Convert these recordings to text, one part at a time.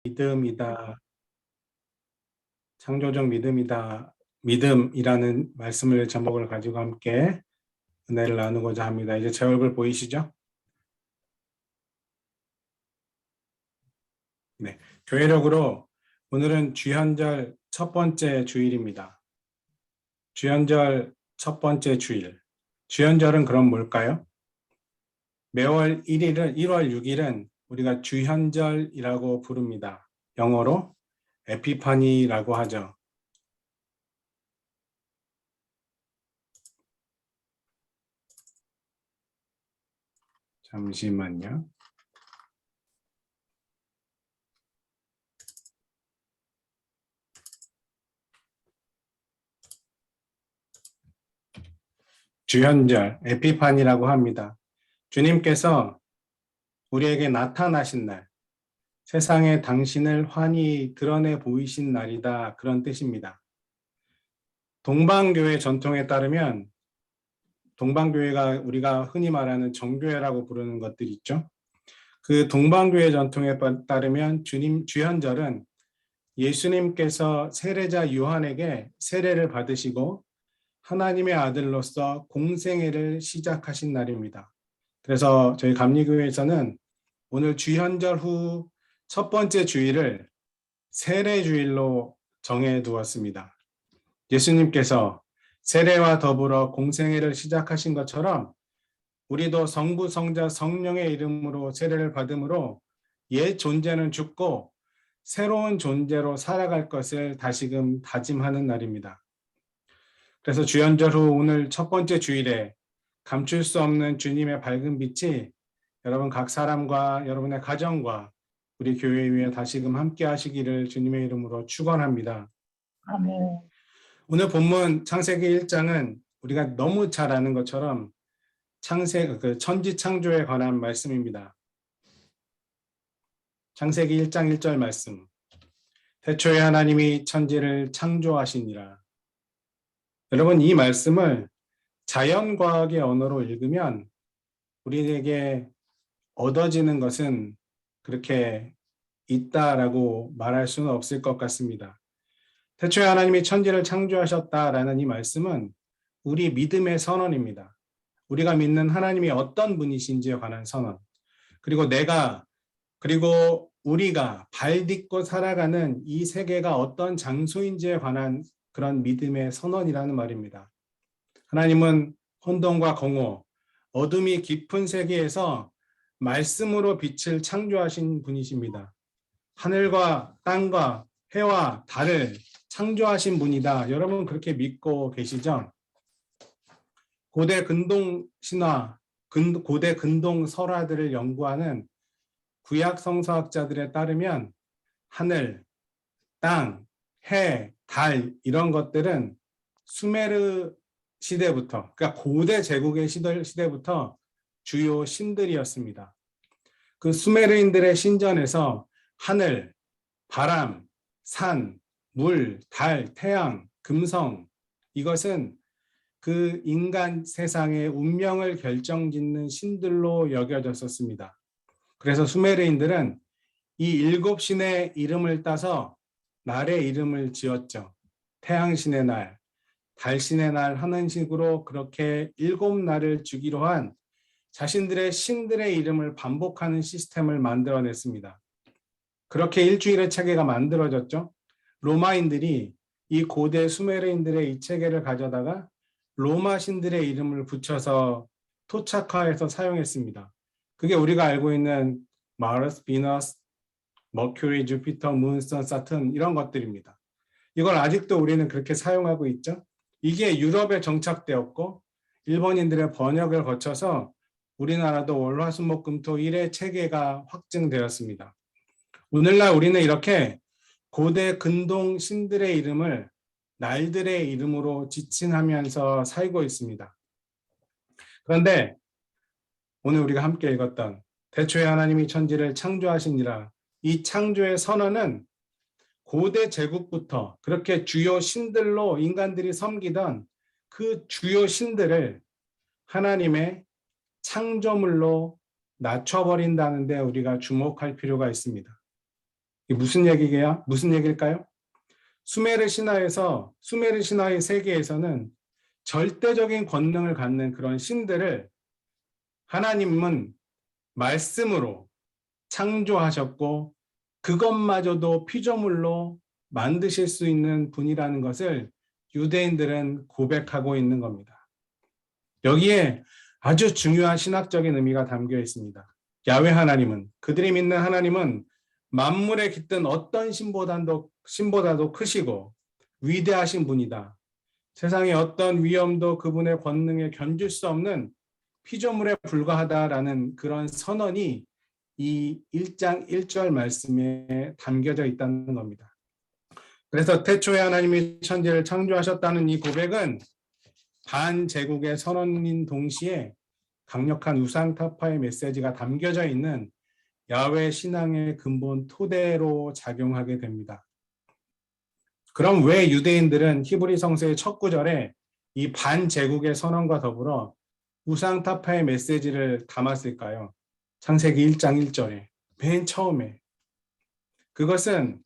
믿음이다. 창조적 믿음이다. 믿음이라는 말씀을 제목을 가지고 함께 은혜를 나누고자 합니다. 이제 제 얼굴 보이시죠? 네. 교회력으로 오늘은 주현절 첫 번째 주일입니다. 주현절 첫 번째 주일. 주현절은 그럼 뭘까요? 매월 1일은 1월 6일은 우리가 주현절이라고 부릅니다. 영어로 에피파니라고 하죠. 잠시만요. 주현절, 에피파니라고 합니다. 주님께서 우리에게 나타나신 날, 세상에 당신을 환히 드러내 보이신 날이다. 그런 뜻입니다. 동방교회 전통에 따르면 동방교회가 우리가 흔히 말하는 정교회라고 부르는 것들이 있죠. 그 동방교회 전통에 따르면 주현절은 예수님께서 세례자 요한에게 세례를 받으시고 하나님의 아들로서 공생애를 시작하신 날입니다. 그래서 저희 감리교회에서는 오늘 주현절 후 첫 번째 주일을 세례주일로 정해두었습니다. 예수님께서 세례와 더불어 공생애를 시작하신 것처럼 우리도 성부, 성자, 성령의 이름으로 세례를 받음으로 옛 존재는 죽고 새로운 존재로 살아갈 것을 다시금 다짐하는 날입니다. 그래서 주현절 후 오늘 첫 번째 주일에 감출 수 없는 주님의 밝은 빛이 여러분 각 사람과 여러분의 가정과 우리 교회 위에 다시금 함께 하시기를 주님의 이름으로 축원합니다. 아멘. 오늘 본문 창세기 1장은 우리가 너무 잘 아는 것처럼 천지 창조에 관한 말씀입니다. 창세기 1장 1절 말씀. 태초에 하나님이 천지를 창조하시니라. 여러분 이 말씀을 자연과학의 언어로 읽으면 우리에게 얻어지는 것은 그렇게 있다라고 말할 수는 없을 것 같습니다. 태초에 하나님이 천지를 창조하셨다라는 이 말씀은 우리 믿음의 선언입니다. 우리가 믿는 하나님이 어떤 분이신지에 관한 선언. 그리고 우리가 발 딛고 살아가는 이 세계가 어떤 장소인지에 관한 그런 믿음의 선언이라는 말입니다. 하나님은 혼돈과 공허, 어둠이 깊은 세계에서 말씀으로 빛을 창조하신 분이십니다. 하늘과 땅과 해와 달을 창조하신 분이다. 여러분 그렇게 믿고 계시죠? 고대 근동 신화, 고대 근동 설화들을 연구하는 구약 성서학자들에 따르면 하늘, 땅, 해, 달 이런 것들은 수메르 시대부터, 그러니까 고대 제국의 시대부터 주요 신들이었습니다. 그 수메르인들의 신전에서 하늘, 바람, 산, 물, 달, 태양, 금성 이것은 그 인간 세상의 운명을 결정짓는 신들로 여겨졌었습니다. 그래서 수메르인들은 이 7신의 이름을 따서 날의 이름을 지었죠. 태양신의 날, 달신의 날 하는 식으로 그렇게 7날을 주기로 한 자신들의 신들의 이름을 반복하는 시스템을 만들어냈습니다. 그렇게 일주일의 체계가 만들어졌죠. 로마인들이 이 고대 수메르인들의 이 체계를 가져다가 로마 신들의 이름을 붙여서 토착화해서 사용했습니다. 그게 우리가 알고 있는 마르스, 비너스, 머큐리, 주피터, 문, 선, 사튼 이런 것들입니다. 이걸 아직도 우리는 그렇게 사용하고 있죠. 이게 유럽에 정착되었고 일본인들의 번역을 거쳐서 우리나라도 월, 화, 수, 목, 금, 토, 일의 체계가 확증되었습니다. 오늘날 우리는 이렇게 고대 근동 신들의 이름을 날들의 이름으로 지칭하면서 살고 있습니다. 그런데 오늘 우리가 함께 읽었던 태초에 하나님이 천지를 창조하시니라 이 창조의 선언은 고대 제국부터 그렇게 주요 신들로 인간들이 섬기던 그 주요 신들을 하나님의 창조물로 낮춰버린다는데 우리가 주목할 필요가 있습니다. 이게 무슨 얘기게요? 무슨 얘기일까요? 수메르 신화의 세계에서는 절대적인 권능을 갖는 그런 신들을 하나님은 말씀으로 창조하셨고 그것마저도 피조물로 만드실 수 있는 분이라는 것을 유대인들은 고백하고 있는 겁니다. 여기에 아주 중요한 신학적인 의미가 담겨 있습니다. 야훼 하나님은, 그들이 믿는 하나님은 만물에 깃든 어떤 신보다도 크시고 위대하신 분이다. 세상의 어떤 위험도 그분의 권능에 견줄 수 없는 피조물에 불과하다라는 그런 선언이 이 1장 1절 말씀에 담겨져 있다는 겁니다. 그래서 태초에 하나님이 천지를 창조하셨다는 이 고백은 반제국의 선언인 동시에 강력한 우상타파의 메시지가 담겨져 있는 야훼 신앙의 근본 토대로 작용하게 됩니다. 그럼 왜 유대인들은 히브리 성서의 첫 구절에 이 반제국의 선언과 더불어 우상타파의 메시지를 담았을까요? 창세기 1장 1절에 맨 처음에. 그것은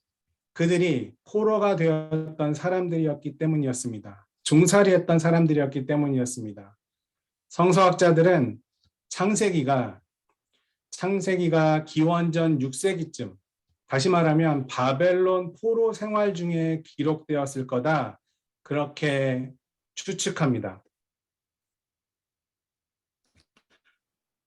그들이 포로가 되었던 사람들이었기 때문이었습니다. 종살이했던 사람들이었기 때문이었습니다. 성서학자들은 창세기가 기원전 6세기쯤, 다시 말하면 바벨론 포로 생활 중에 기록되었을 거다, 그렇게 추측합니다.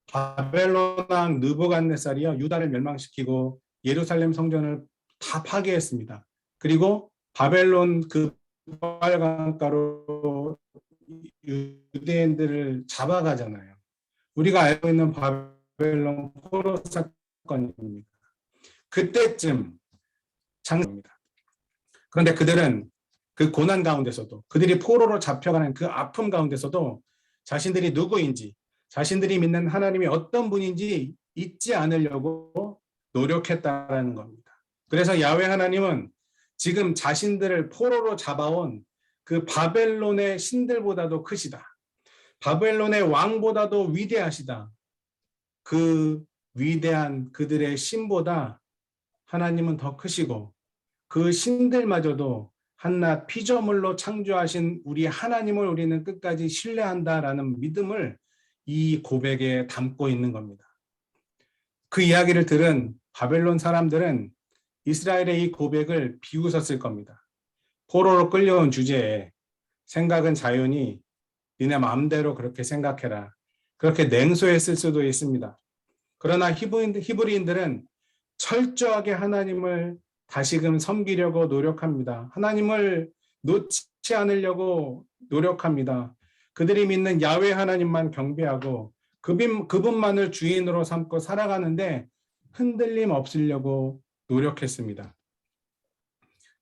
바벨론 왕 느부갓네살이요, 유다를 멸망시키고 예루살렘 성전을 다 파괴했습니다. 그리고 바벨론 그 빨강가로 유대인들을 잡아가잖아요. 우리가 알고 있는 바벨론 포로 사건입니다. 그때쯤 장입니다. 그런데 그들은 그 고난 가운데서도, 그들이 포로로 잡혀가는 그 아픔 가운데서도 자신들이 누구인지, 자신들이 믿는 하나님이 어떤 분인지 잊지 않으려고 노력했다는 겁니다. 그래서 야훼 하나님은 지금 자신들을 포로로 잡아온 그 바벨론의 신들보다도 크시다, 바벨론의 왕보다도 위대하시다, 그 위대한 그들의 신보다 하나님은 더 크시고 그 신들마저도 한낱 피조물로 창조하신 우리 하나님을 우리는 끝까지 신뢰한다라는 믿음을 이 고백에 담고 있는 겁니다. 그 이야기를 들은 바벨론 사람들은 이스라엘의 이 고백을 비웃었을 겁니다. 포로로 끌려온 주제에 생각은 자유니 니네 마음대로 그렇게 생각해라, 그렇게 냉소했을 수도 있습니다. 그러나 히브리인들은 철저하게 하나님을 다시금 섬기려고 노력합니다. 하나님을 놓지 않으려고 노력합니다. 그들이 믿는 야훼 하나님만 경배하고 그분만을 주인으로 삼고 살아가는데 흔들림 없으려고 노력했습니다.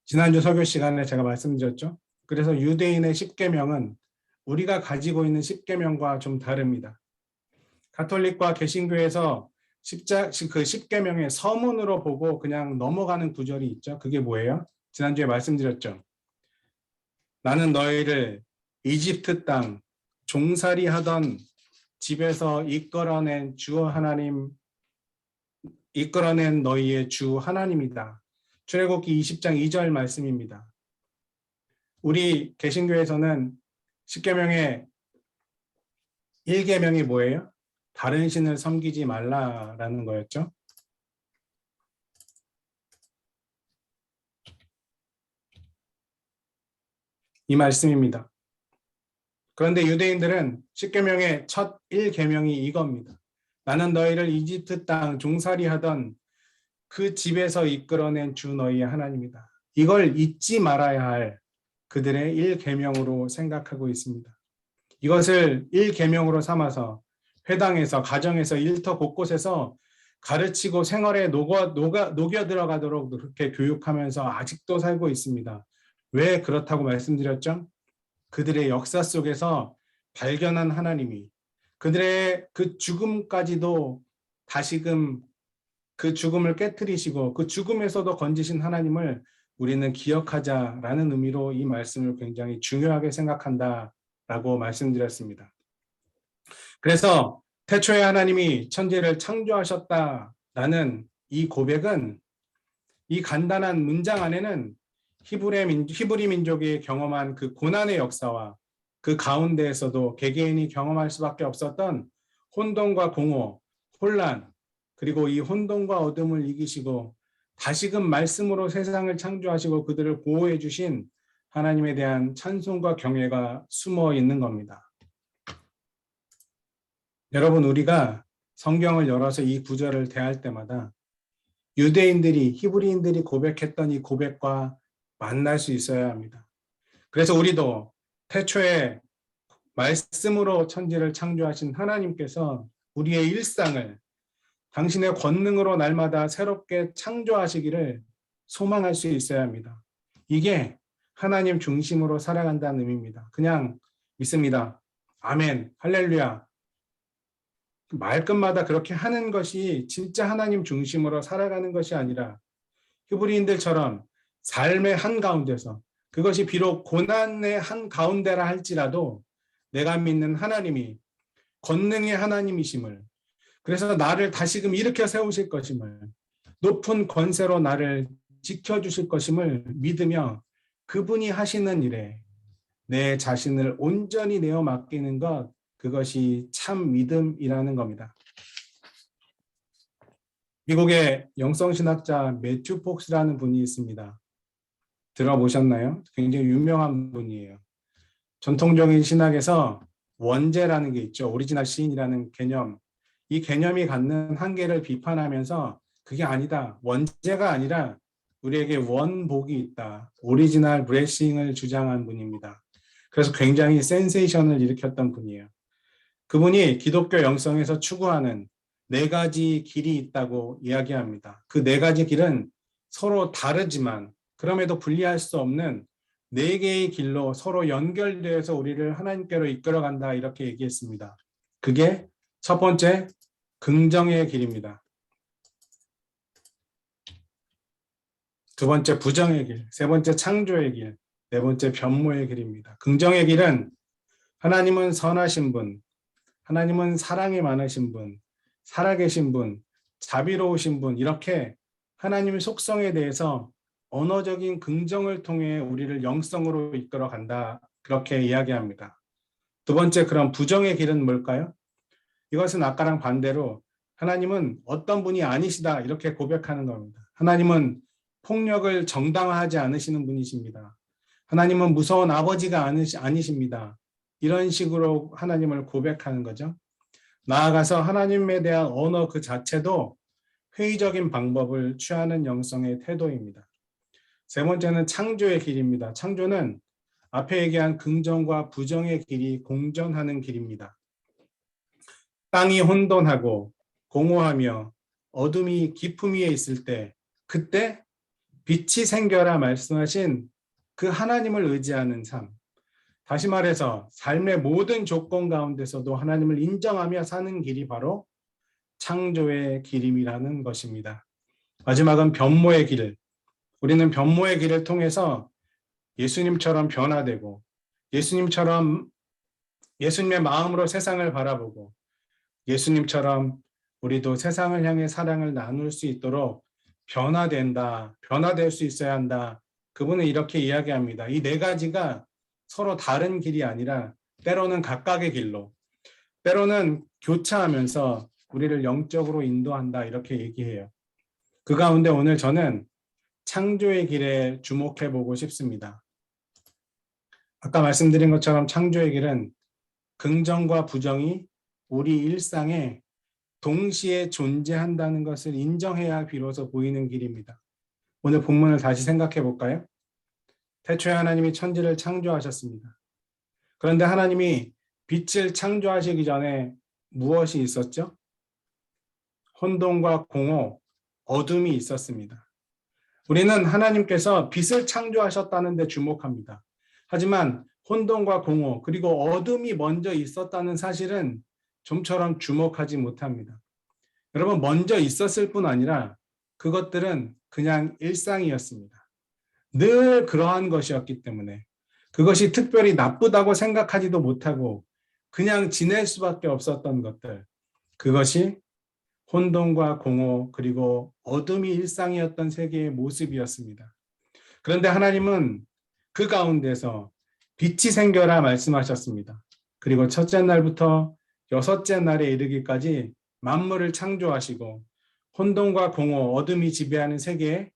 지난주 설교 시간에 제가 말씀드렸죠. 그래서 유대인의 십계명은 우리가 가지고 있는 십계명과 좀 다릅니다. 가톨릭과 개신교에서 그 십계명의 서문으로 보고 그냥 넘어가는 구절이 있죠. 그게 뭐예요? 지난주에 말씀드렸죠. 나는 너희를 이집트 땅 종살이 하던 집에서 이끌어낸 너희의 주 하나님이다. 출애굽기 20장 2절 말씀입니다. 우리 개신교에서는 십계명의 1계명이 뭐예요? 다른 신을 섬기지 말라라는 거였죠. 이 말씀입니다. 그런데 유대인들은 십계명의 첫 1계명이 이겁니다. 나는 너희를 이집트 땅 종살이 하던 그 집에서 이끌어낸 주 너희의 하나님이다. 이걸 잊지 말아야 할 그들의 1계명으로 생각하고 있습니다. 이것을 1계명으로 삼아서 회당에서, 가정에서, 일터 곳곳에서 가르치고 생활에 녹여 들어가도록 그렇게 교육하면서 아직도 살고 있습니다. 왜 그렇다고 말씀드렸죠? 그들의 역사 속에서 발견한 하나님이 그들의 그 죽음까지도 다시금 그 죽음을 깨트리시고 그 죽음에서도 건지신 하나님을 우리는 기억하자라는 의미로 이 말씀을 굉장히 중요하게 생각한다라고 말씀드렸습니다. 그래서 태초에 하나님이 천지를 창조하셨다라는 이 고백은 이 간단한 문장 안에는 히브리 민족이 경험한 그 고난의 역사와 그 가운데에서도 개개인이 경험할 수밖에 없었던 혼돈과 공허, 혼란, 그리고 이 혼돈과 어둠을 이기시고 다시금 말씀으로 세상을 창조하시고 그들을 보호해 주신 하나님에 대한 찬송과 경외가 숨어 있는 겁니다. 여러분, 우리가 성경을 열어서 이 구절을 대할 때마다 유대인들이, 히브리인들이 고백했던 이 고백과 만날 수 있어야 합니다. 그래서 우리도 태초에 말씀으로 천지를 창조하신 하나님께서 우리의 일상을 당신의 권능으로 날마다 새롭게 창조하시기를 소망할 수 있어야 합니다. 이게 하나님 중심으로 살아간다는 의미입니다. 그냥 믿습니다. 아멘, 할렐루야. 말끝마다 그렇게 하는 것이 진짜 하나님 중심으로 살아가는 것이 아니라 히브리인들처럼 삶의 한가운데서, 그것이 비록 고난의 한가운데라 할지라도 내가 믿는 하나님이 권능의 하나님이심을, 그래서 나를 다시금 일으켜 세우실 것임을, 높은 권세로 나를 지켜주실 것임을 믿으며 그분이 하시는 일에 내 자신을 온전히 내어 맡기는 것, 그것이 참 믿음이라는 겁니다. 미국의 영성신학자 매튜 폭스라는 분이 있습니다. 들어보셨나요? 굉장히 유명한 분이에요. 전통적인 신학에서 원죄라는 게 있죠. 오리지널 신이라는 개념. 이 개념이 갖는 한계를 비판하면서 그게 아니다. 원죄가 아니라 우리에게 원복이 있다. 오리지널 블레싱을 주장한 분입니다. 그래서 굉장히 센세이션을 일으켰던 분이에요. 그분이 기독교 영성에서 추구하는 네 가지 길이 있다고 이야기합니다. 그 네 가지 길은 서로 다르지만 그럼에도 분리할 수 없는 네 개의 길로 서로 연결되어서 우리를 하나님께로 이끌어간다, 이렇게 얘기했습니다. 그게 첫 번째, 긍정의 길입니다. 두 번째, 부정의 길. 세 번째, 창조의 길. 네 번째, 변모의 길입니다. 긍정의 길은 하나님은 선하신 분, 하나님은 사랑이 많으신 분, 살아계신 분, 자비로우신 분, 이렇게 하나님의 속성에 대해서 언어적인 긍정을 통해 우리를 영성으로 이끌어 간다, 그렇게 이야기합니다. 두 번째, 그럼 부정의 길은 뭘까요? 이것은 아까랑 반대로 하나님은 어떤 분이 아니시다, 이렇게 고백하는 겁니다. 하나님은 폭력을 정당화하지 않으시는 분이십니다. 하나님은 무서운 아버지가 아니십니다. 이런 식으로 하나님을 고백하는 거죠. 나아가서 하나님에 대한 언어 그 자체도 회의적인 방법을 취하는 영성의 태도입니다. 세 번째는 창조의 길입니다. 창조는 앞에 얘기한 긍정과 부정의 길이 공존하는 길입니다. 땅이 혼돈하고 공허하며 어둠이 깊음 위에 있을 때, 그때 빛이 생겨라 말씀하신 그 하나님을 의지하는 삶, 다시 말해서 삶의 모든 조건 가운데서도 하나님을 인정하며 사는 길이 바로 창조의 길임이라는 것입니다. 마지막은 변모의 길. 우리는 변모의 길을 통해서 예수님처럼 변화되고 예수님처럼, 예수님의 마음으로 세상을 바라보고 예수님처럼 우리도 세상을 향해 사랑을 나눌 수 있도록 변화될 수 있어야 한다. 그분은 이렇게 이야기합니다. 이 네 가지가 서로 다른 길이 아니라 때로는 각각의 길로, 때로는 교차하면서 우리를 영적으로 인도한다, 이렇게 얘기해요. 그 가운데 오늘 저는 창조의 길에 주목해 보고 싶습니다. 아까 말씀드린 것처럼 창조의 길은 긍정과 부정이 우리 일상에 동시에 존재한다는 것을 인정해야 비로소 보이는 길입니다. 오늘 본문을 다시 생각해 볼까요? 태초에 하나님이 천지를 창조하셨습니다. 그런데 하나님이 빛을 창조하시기 전에 무엇이 있었죠? 혼돈과 공허, 어둠이 있었습니다. 우리는 하나님께서 빛을 창조하셨다는 데 주목합니다. 하지만 혼돈과 공허, 그리고 어둠이 먼저 있었다는 사실은 좀처럼 주목하지 못합니다. 여러분, 먼저 있었을 뿐 아니라 그것들은 그냥 일상이었습니다. 늘 그러한 것이었기 때문에 그것이 특별히 나쁘다고 생각하지도 못하고 그냥 지낼 수밖에 없었던 것들, 그것이 혼돈과 공허 그리고 어둠이 일상이었던 세계의 모습이었습니다. 그런데 하나님은 그 가운데서 빛이 생겨라 말씀하셨습니다. 그리고 첫째 날부터 여섯째 날에 이르기까지 만물을 창조하시고 혼돈과 공허, 어둠이 지배하는 세계에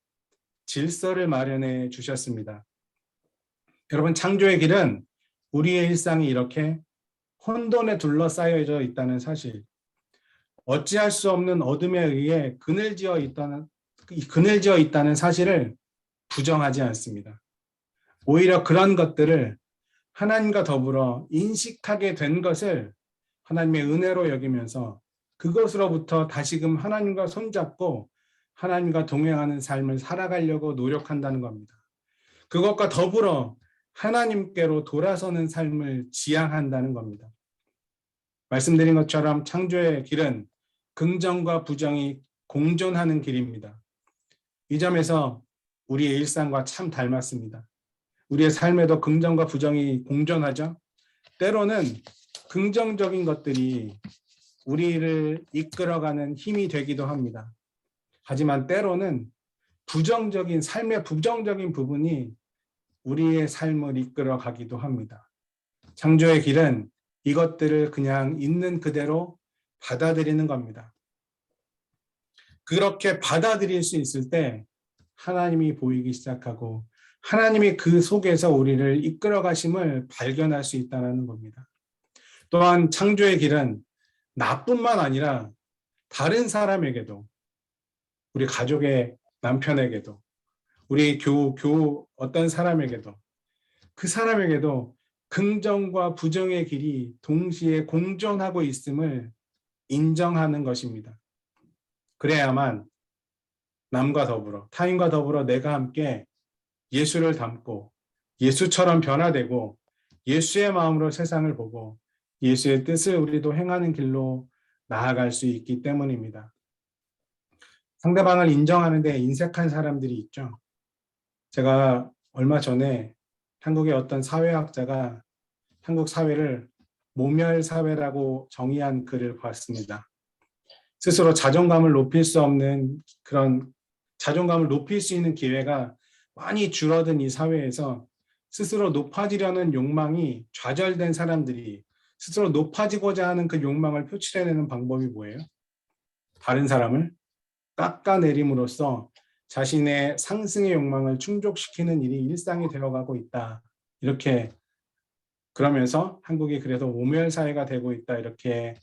질서를 마련해 주셨습니다. 여러분, 창조의 길은 우리의 일상이 이렇게 혼돈에 둘러싸여져 있다는 사실, 어찌할 수 없는 어둠에 의해 그늘지어 있다는 사실을 부정하지 않습니다. 오히려 그런 것들을 하나님과 더불어 인식하게 된 것을 하나님의 은혜로 여기면서 그것으로부터 다시금 하나님과 손잡고 하나님과 동행하는 삶을 살아가려고 노력한다는 겁니다. 그것과 더불어 하나님께로 돌아서는 삶을 지향한다는 겁니다. 말씀드린 것처럼 창조의 길은 긍정과 부정이 공존하는 길입니다. 이 점에서 우리의 일상과 참 닮았습니다. 우리의 삶에도 긍정과 부정이 공존하죠. 때로는 긍정적인 것들이 우리를 이끌어가는 힘이 되기도 합니다. 하지만 때로는 삶의 부정적인 부분이 우리의 삶을 이끌어가기도 합니다. 창조의 길은 이것들을 그냥 있는 그대로 받아들이는 겁니다. 그렇게 받아들일 수 있을 때 하나님이 보이기 시작하고 하나님이 그 속에서 우리를 이끌어 가심을 발견할 수 있다는 겁니다. 또한 창조의 길은 나뿐만 아니라 다른 사람에게도, 우리 가족의 남편에게도, 우리 어떤 사람에게도, 그 사람에게도 긍정과 부정의 길이 동시에 공존하고 있음을 인정하는 것입니다. 그래야만 남과 더불어, 타인과 더불어 내가 함께 예수를 닮고 예수처럼 변화되고 예수의 마음으로 세상을 보고 예수의 뜻을 우리도 행하는 길로 나아갈 수 있기 때문입니다. 상대방을 인정하는 데 인색한 사람들이 있죠. 제가 얼마 전에 한국의 어떤 사회학자가 한국 사회를 모멸사회라고 정의한 글을 봤습니다. 스스로 자존감을 높일 수 없는 그런 자존감을 높일 수 있는 기회가 많이 줄어든 이 사회에서 스스로 높아지려는 욕망이 좌절된 사람들이 스스로 높아지고자 하는 그 욕망을 표출해내는 방법이 뭐예요? 다른 사람을 깎아내림으로써 자신의 상승의 욕망을 충족시키는 일이 일상이 되어가고 있다. 이렇게 그러면서 한국이 그래서 모멸사회가 되고 있다. 이렇게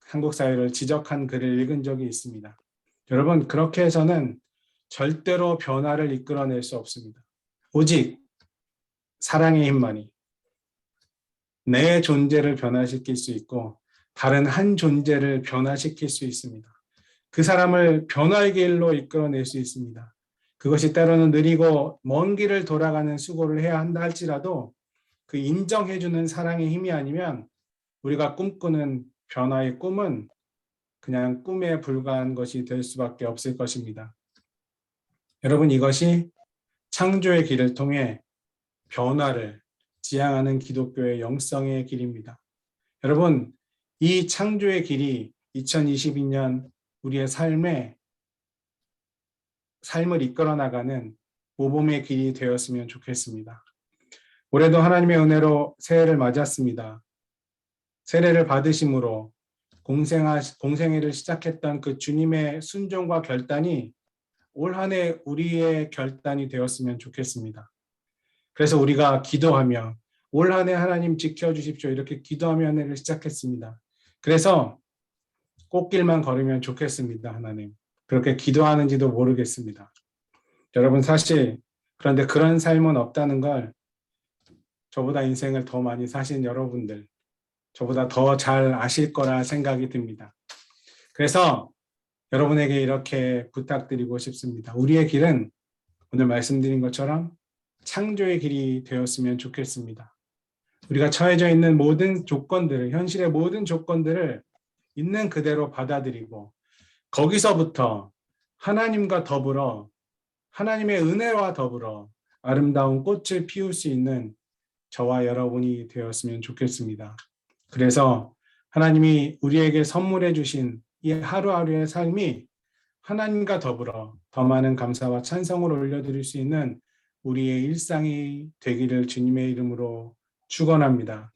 한국 사회를 지적한 글을 읽은 적이 있습니다. 여러분, 그렇게 해서는 절대로 변화를 이끌어낼 수 없습니다. 오직 사랑의 힘만이 내 존재를 변화시킬 수 있고 다른 한 존재를 변화시킬 수 있습니다. 그 사람을 변화의 길로 이끌어낼 수 있습니다. 그것이 때로는 느리고 먼 길을 돌아가는 수고를 해야 한다 할지라도 그 인정해주는 사랑의 힘이 아니면 우리가 꿈꾸는 변화의 꿈은 그냥 꿈에 불과한 것이 될 수밖에 없을 것입니다. 여러분, 이것이 창조의 길을 통해 변화를 지향하는 기독교의 영성의 길입니다. 여러분, 이 창조의 길이 2022년 우리의 삶을 이끌어 나가는 모범의 길이 되었으면 좋겠습니다. 올해도 하나님의 은혜로 새해를 맞았습니다. 세례를 받으심으로 공생애를 시작했던 그 주님의 순종과 결단이 올 한 해 우리의 결단이 되었으면 좋겠습니다. 그래서 우리가 기도하며 올 한 해 하나님 지켜주십시오. 이렇게 기도하며 한 해를 시작했습니다. 그래서 꽃길만 걸으면 좋겠습니다. 하나님. 그렇게 기도하는지도 모르겠습니다. 여러분, 사실 그런데 그런 삶은 없다는 걸 저보다 인생을 더 많이 사신 여러분들, 저보다 더 잘 아실 거라 생각이 듭니다. 그래서 여러분에게 이렇게 부탁드리고 싶습니다. 우리의 길은 오늘 말씀드린 것처럼 창조의 길이 되었으면 좋겠습니다. 우리가 처해져 있는 모든 조건들을, 현실의 모든 조건들을 있는 그대로 받아들이고 거기서부터 하나님과 더불어 하나님의 은혜와 더불어 아름다운 꽃을 피울 수 있는 저와 여러분이 되었으면 좋겠습니다. 그래서 하나님이 우리에게 선물해 주신 이 하루하루의 삶이 하나님과 더불어 더 많은 감사와 찬송을 올려드릴 수 있는 우리의 일상이 되기를 주님의 이름으로 축원합니다.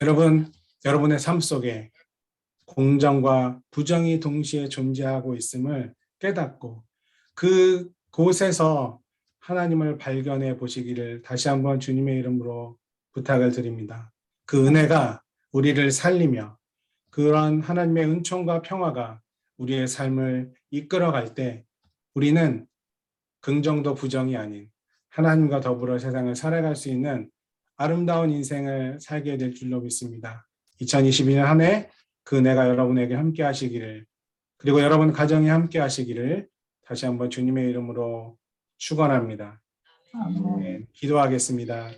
여러분, 여러분의 삶 속에 공정과 부정이 동시에 존재하고 있음을 깨닫고 그 곳에서 하나님을 발견해 보시기를 다시 한번 주님의 이름으로 부탁을 드립니다. 그 은혜가 우리를 살리며 그런 하나님의 은총과 평화가 우리의 삶을 이끌어갈 때 우리는 긍정도 부정이 아닌 하나님과 더불어 세상을 살아갈 수 있는 아름다운 인생을 살게 될 줄로 믿습니다. 2022년 한 해 그 은혜가 여러분에게 함께 하시기를, 그리고 여러분 가정이 함께 하시기를 다시 한번 주님의 이름으로 축원합니다. 아멘. 네, 기도하겠습니다.